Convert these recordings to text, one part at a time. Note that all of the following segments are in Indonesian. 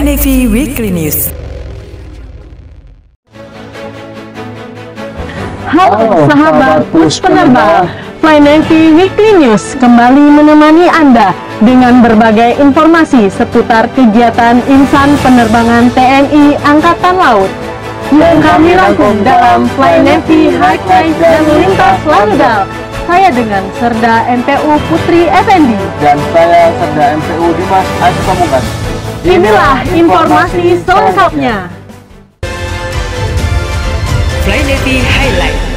Fly Navy Weekly News. Halo sahabat Pus Penerbang, Fly Navy Weekly News kembali menemani Anda dengan berbagai informasi seputar kegiatan insan penerbangan TNI Angkatan Laut yang kami rangkum dalam Fly Navy Highlight dan Lintas Langgal. Saya dengan Serda MPU Putri Effendi dan saya Serda MPU Dimas Adi Pamungkas. Inilah informasi selengkapnya. Fly Navy Highlight.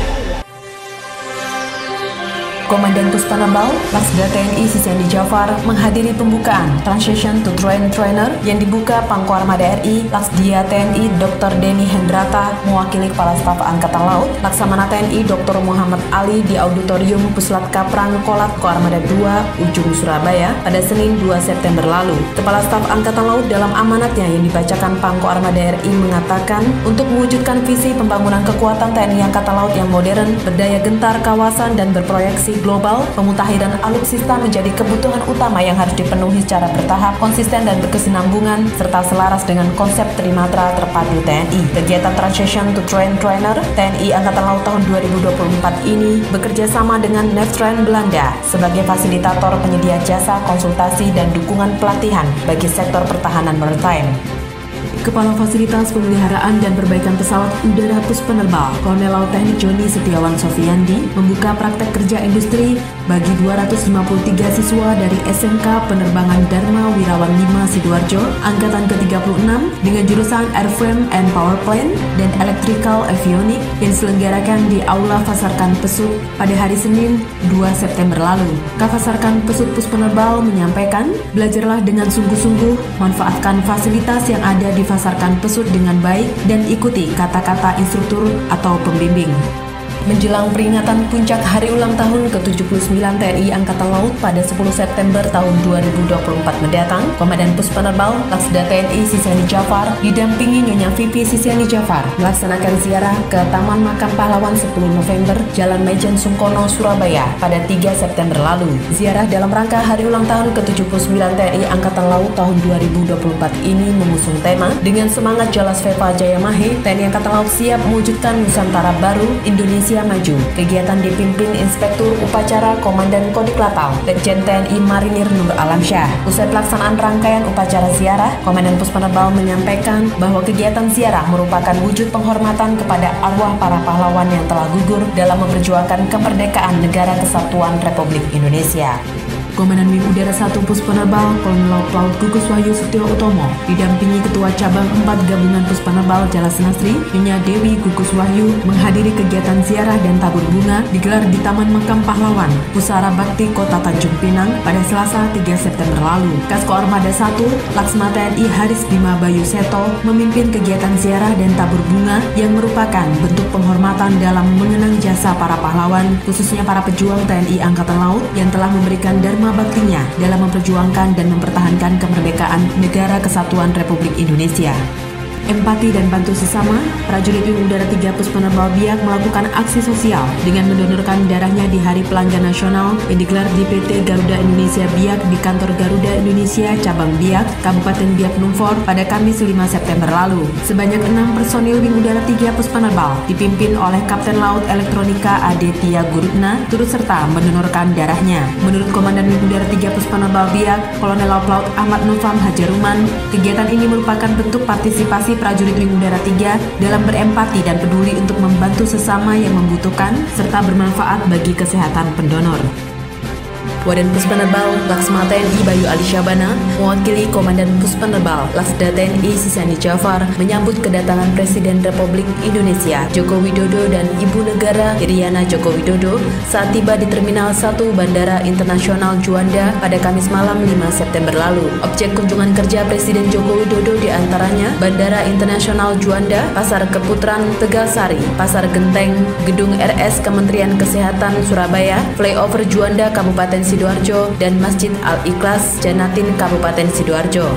Komandan Puspanabal, Laksda TNI Sisiandi Jafar menghadiri pembukaan Transition to Trainer yang dibuka Pangko Armada RI, Laksdia TNI Dr. Denny Hendrata mewakili Kepala Staf Angkatan Laut, Laksamana TNI Dr. Muhammad Ali di Auditorium Puslat Kaprang Kolat Ko Armada 2, Ujung Surabaya pada Senin 2 September lalu. Kepala Staf Angkatan Laut dalam amanatnya yang dibacakan Pangko Armada RI mengatakan untuk mewujudkan visi pembangunan kekuatan TNI Angkatan Laut yang modern, berdaya gentar kawasan dan berproyeksi global, pemutahiran alutsista menjadi kebutuhan utama yang harus dipenuhi secara bertahap, konsisten dan berkesinambungan, serta selaras dengan konsep trimatra terpadu TNI. Kegiatan Transition to Trainer TNI Angkatan Laut tahun 2024 ini bekerja sama dengan Navtran Belanda sebagai fasilitator penyedia jasa konsultasi dan dukungan pelatihan bagi sektor pertahanan maritime. Kepala Fasilitas Pemeliharaan dan Perbaikan Pesawat Udara Puspenerbal, Kolonel Laut Teknik Joni Setiawan Sofiandi, membuka praktek kerja industri bagi 253 siswa dari SMK Penerbangan Dharma Wirawan 5 Sidoarjo, Angkatan ke-36 dengan jurusan Airframe and Powerplant dan Electrical Avionics yang diselenggarakan di Aula Fasarkan Pesut pada hari Senin 2 September lalu. Kafasarkan Pesut Puspenerbal menyampaikan, belajarlah dengan sungguh-sungguh, manfaatkan fasilitas yang ada di Fasarkan Pesut dengan baik dan ikuti kata-kata instruktur atau pembimbing. Menjelang peringatan puncak hari ulang tahun ke-79 TNI Angkatan Laut pada 10 September tahun 2024 mendatang, Komandan Puspenerbal Laksda TNI Sisiandi Jafar didampingi Nyonya VP Sisiandi Jafar melaksanakan ziarah ke Taman Makam Pahlawan 10 November, Jalan Maijen Sungkono, Surabaya pada 3 September lalu. Ziarah dalam rangka hari ulang tahun ke-79 TNI Angkatan Laut tahun 2024 ini mengusung tema dengan semangat Jalas Veva Jayamahe, TNI Angkatan Laut siap mewujudkan Nusantara baru, Indonesia maju. Kegiatan dipimpin Inspektur Upacara Komandan Kodik Latal, Letjen TNI Marinir Nur Alamsyah. Usai pelaksanaan rangkaian upacara ziarah, Komandan Puspenerbal menyampaikan bahwa kegiatan ziarah merupakan wujud penghormatan kepada arwah para pahlawan yang telah gugur dalam memperjuangkan kemerdekaan Negara Kesatuan Republik Indonesia. Komandan Wing Udara 1 Puspenerbal, Kolonel Laut Gugus Wahyu Setio Utomo, didampingi Ketua Cabang 4 Gabungan Puspenerbal Jala Senasri, Nyonya Dewi Gugus Wahyu, menghadiri kegiatan ziarah dan tabur bunga digelar di Taman Makam Pahlawan, Pusara Bakti Kota Tanjung Pinang pada Selasa 3 September lalu. Kasko Armada 1, Laksma TNI Haris Bima Bayu Seto, memimpin kegiatan ziarah dan tabur bunga yang merupakan bentuk penghormatan dalam mengenang jasa para pahlawan, khususnya para pejuang TNI Angkatan Laut yang telah memberikan dharma baktinya dalam memperjuangkan dan mempertahankan kemerdekaan Negara Kesatuan Republik Indonesia. Empati dan bantu sesama, prajurit Wing Udara 3 Puspenerbal Biak melakukan aksi sosial dengan mendonorkan darahnya di Hari Pelanggan Nasional yang digelar di PT Garuda Indonesia Biak di kantor Garuda Indonesia Cabang Biak, Kabupaten Biak Numfor pada Kamis 5 September lalu. Sebanyak 6 personil Wing Udara 3 Puspenerbal dipimpin oleh Kapten Laut Elektronika Aditya Gurutna turut serta mendonorkan darahnya. Menurut Komandan Wing Udara 3 Puspenerbal Biak, Kolonel Laut Ahmad Nufam Hajaruman, kegiatan ini merupakan bentuk partisipasi prajurit Wing Udara 3 dalam berempati dan peduli untuk membantu sesama yang membutuhkan serta bermanfaat bagi kesehatan pendonor. Waden Puspenerbal Laksma TNI Bayu Ali Syabana mewakili Komandan Puspenerbal Laksda TNI Sisiandi Jafar menyambut kedatangan Presiden Republik Indonesia Joko Widodo dan Ibu Negara Iriana Joko Widodo saat tiba di Terminal 1 Bandara Internasional Juanda pada Kamis malam 5 September lalu. Objek kunjungan kerja Presiden Joko Widodo diantaranya Bandara Internasional Juanda, Pasar Keputaran Tegalsari, Pasar Genteng, Gedung RS Kementerian Kesehatan Surabaya, Flyover Juanda Kabupaten Sidoarjo, dan Masjid Al-Ikhlas Janatin Kabupaten Sidoarjo.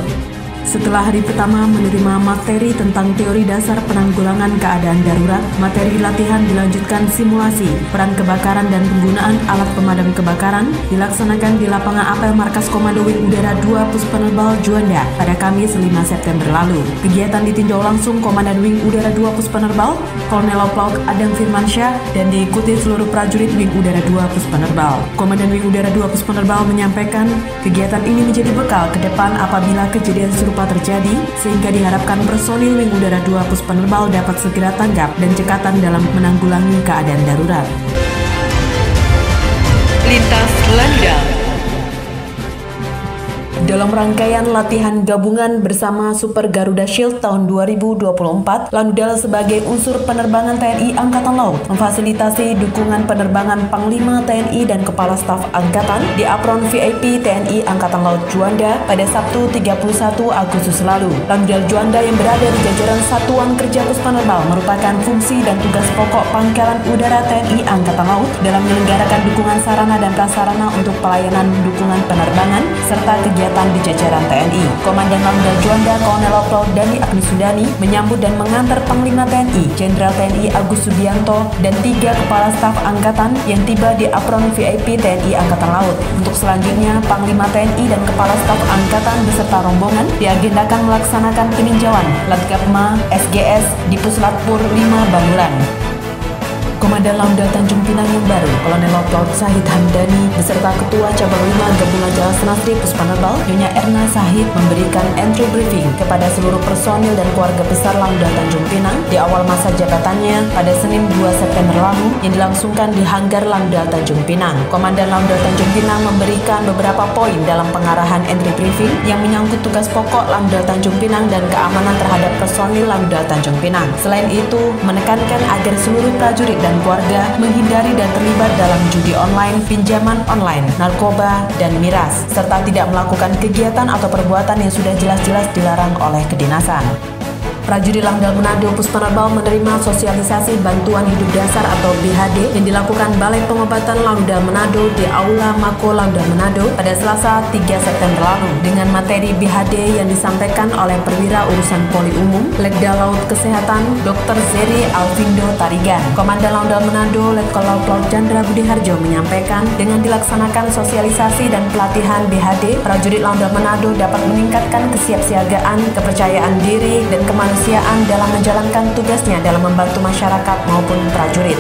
Setelah hari pertama menerima materi tentang teori dasar penanggulangan keadaan darurat, materi latihan dilanjutkan simulasi peran kebakaran dan penggunaan alat pemadam kebakaran dilaksanakan di lapangan apel Markas Komando Wing Udara 2 Puspenerbal Juanda pada Kamis 5 September lalu. Kegiatan ditinjau langsung Komandan Wing Udara 2 Puspenerbal, Kolonel Laut Adam Firmansyah, dan diikuti seluruh prajurit Wing Udara 2 Puspenerbal. Komandan Wing Udara 2 Puspenerbal menyampaikan kegiatan ini menjadi bekal ke depan apabila kejadian serupa terjadi, sehingga diharapkan personil Wing Udara 2 Puspenerbal dapat segera tanggap dan cekatan dalam menanggulangi keadaan darurat. Lintas Landal. Dalam rangkaian latihan gabungan bersama Super Garuda Shield tahun 2024, Lanudal sebagai unsur penerbangan TNI Angkatan Laut memfasilitasi dukungan penerbangan Panglima TNI dan Kepala Staf Angkatan di apron VIP TNI Angkatan Laut Juanda pada Sabtu 31 Agustus lalu. Lanudal Juanda yang berada di jajaran Satuan Kerja Puspenerbal merupakan fungsi dan tugas pokok Pangkalan Udara TNI Angkatan Laut dalam menyelenggarakan dukungan sarana dan prasarana untuk pelayanan dukungan penerbangan serta kegiatan di jajaran TNI. Komandan Lanudal Juanda Kolonel Laut Dani Agnisudani menyambut dan mengantar Panglima TNI Jenderal TNI Agus Subianto dan 3 Kepala Staf Angkatan yang tiba di apron VIP TNI Angkatan Laut. Untuk selanjutnya, Panglima TNI dan Kepala Staf Angkatan beserta rombongan diagendakan melaksanakan peninjauan Latgapma SGS di Puslatpur 5 Banulan. Komandan Lanudal Tanjung Pinang yang baru, Kolonel Laut Sahid Hamdani beserta Ketua Cabang 5 Gabungan Jala Senastri Puspenerbal, Nyonya Erna Sahid memberikan entry briefing kepada seluruh personil dan keluarga besar Lanudal Tanjung Pinang di awal masa jabatannya pada Senin 2 September lalu yang dilangsungkan di Hanggar Lanudal Tanjung Pinang. Komandan Lanudal Tanjung Pinang memberikan beberapa poin dalam pengarahan entry briefing yang menyangkut tugas pokok Lanudal Tanjung Pinang dan keamanan terhadap personil Lanudal Tanjung Pinang. Selain itu, menekankan agar seluruh prajurit dan keluarga menghindari dan terlibat dalam judi online, pinjaman online, narkoba, dan miras, serta tidak melakukan kegiatan atau perbuatan yang sudah jelas-jelas dilarang oleh kedinasan. Prajurit Lanudal Manado Puspenerbal menerima sosialisasi bantuan hidup dasar atau BHD yang dilakukan Balai Pengobatan Lanudal Manado di Aula Mako Lanudal Manado pada Selasa 3 September lalu dengan materi BHD yang disampaikan oleh Perwira Urusan Poli Umum Letda Laut Kesehatan Dr. Zeri Alvindo Tarigan. Komandan Lanudal Manado Letkol Laut Chandra Budi Harjo menyampaikan dengan dilaksanakan sosialisasi dan pelatihan BHD, prajurit Lanudal Manado dapat meningkatkan kesiapsiagaan, kepercayaan diri, dan kemanusiaan dalam menjalankan tugasnya dalam membantu masyarakat maupun prajurit.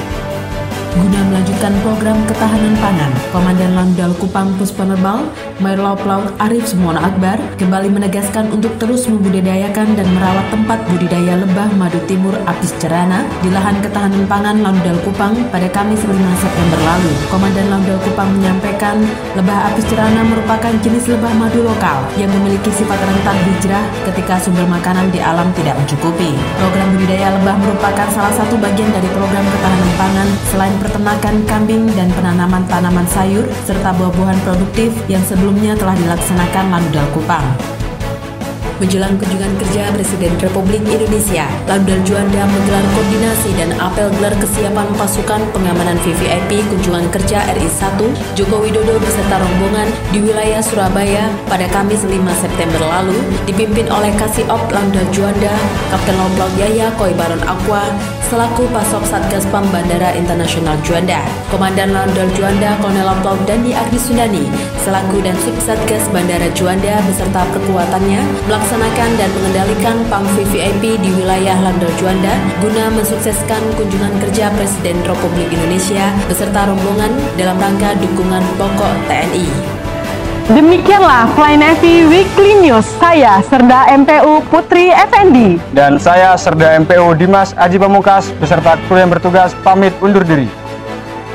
Guna melanjutkan program ketahanan pangan, Komandan Lanudal Kupang Puspenerbal, Mayor Laut Arif Sumona Akbar kembali menegaskan untuk terus membudidayakan dan merawat tempat budidaya lebah madu timur apis cerana di lahan ketahanan pangan Lanudal Kupang pada Kamis 5 September lalu. Komandan Lanudal Kupang menyampaikan lebah apis cerana merupakan jenis lebah madu lokal yang memiliki sifat rentan hijrah ketika sumber makanan di alam tidak mencukupi. Program budidaya lebah merupakan salah satu bagian dari program ketahanan pangan selain peternakan kambing dan penanaman tanaman sayur serta buah-buahan produktif yang sebelumnya telah dilaksanakan Lanudal Kupang. Menjelang kunjungan kerja Presiden Republik Indonesia, Lanudal Juanda menggelar koordinasi dan apel gelar kesiapan pasukan pengamanan VVIP kunjungan kerja RI 1 Joko Widodo beserta rombongan di wilayah Surabaya pada Kamis 5 September lalu, dipimpin oleh Kasiop Lanudal Juanda, Kapten Laut Yaya Koi Baron Aqua, selaku Pasop Satgas Pam Bandara Internasional Juanda. Komandan Lanudal Juanda Kolonel Laut Dani Agnisudani selaku dan Subsatgas Bandara Juanda beserta kekuatannya melaksanakan dan mengendalikan PAM VVIP di wilayah Lanudal Juanda guna mensukseskan kunjungan kerja Presiden Republik Indonesia beserta rombongan dalam rangka dukungan pokok TNI. Demikianlah Fly Navy Weekly News. Saya Serda MPU Putri Effendi. Dan saya Serda MPU Dimas Aji Pamungkas beserta kru yang bertugas pamit undur diri.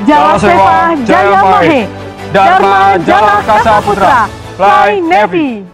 Jala Seva Jaya Mahe, Dharma Jala Kasa Putra, Fly Navy.